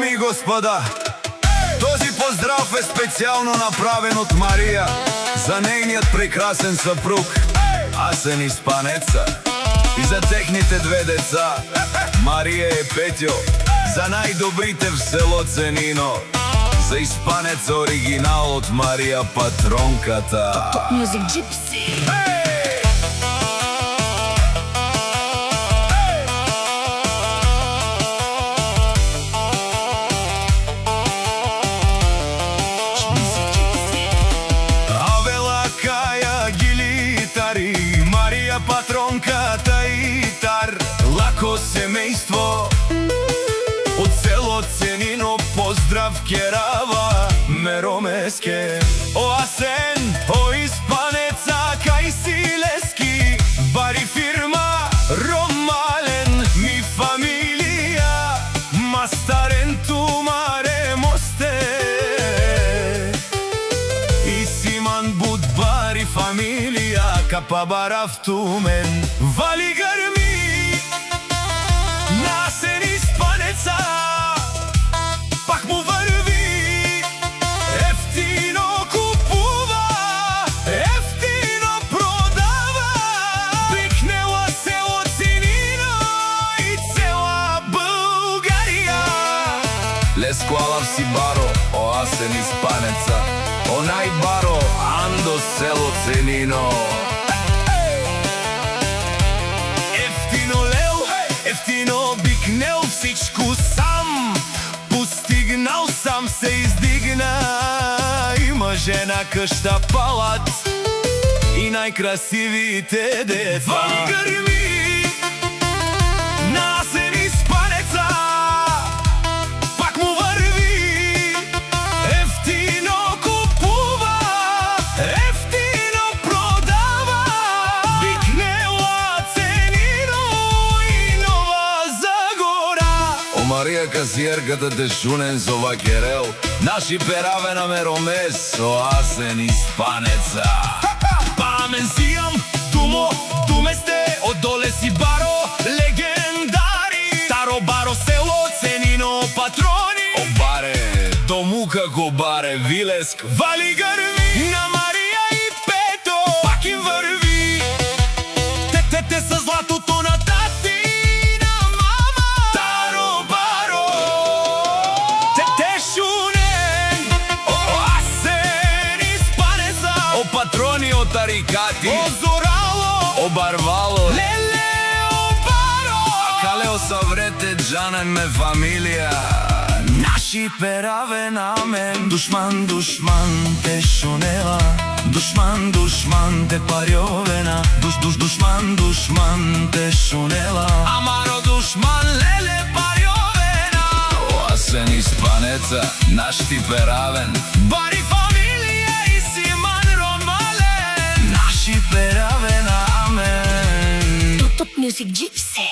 Дами и господа, този поздрав е специално направен от Мария за нейният прекрасен съпруг Асен Испанеца и за техните две деца Мария и Петьо, за най-добрите в село Ценино, за Испанец оригинал от Мария патронката. Top Music Gypsy. Мария патронката и Тар, лако семейство от село Ценино, поздрав керава Меромеске. О Асен, о Испанеца, кај си лески, бари фирма Ромален, ми фамилија, мастарен тумаре мосте, и Симан буд бари фамилија, капа барав тумен, вали гърми на Асен Испанеца, пак му върви, ефтино купува, ефтино продава, пикнела село Ценино и цела България. Лескуалав си баро, о Асен Испанеца, онай баро, андо село Ценино. Ефтино бикнел всичко сам, постигнал сам се издигна, има жена къща палат и най-красивите деца. Вали гърми на Асен Испанеца, пак му върви, ефтино купува, ефтино продава, бикнела Ценино и Нова Загора. О Мария касиерката дежунен зова Керел, наши пераве на Меромес, о Асен Испанеца. Памен сијам, туме сте, одоле си баро, легендари, старо баро село Ценино, патрони. О баре, дому како баре, Вилеск, вали гърми на Мария и Пето, пак им върви, те са златото на тати на мама. Старо баро, те шунен, о Асен Испанеца, о патрони, о тарикати, о зорало, о барвало, леле, о баро, а калео съврете джанен ме фамилија. Наши пераве на мен, душман те шунела, душман те парјовена, душман те шунела, амаро душман леле парјовена. О Асен Испанеца, наш ти перавен, бари фамилија и Симан Ромален, наши пераве на мен. Top Music Gypsy.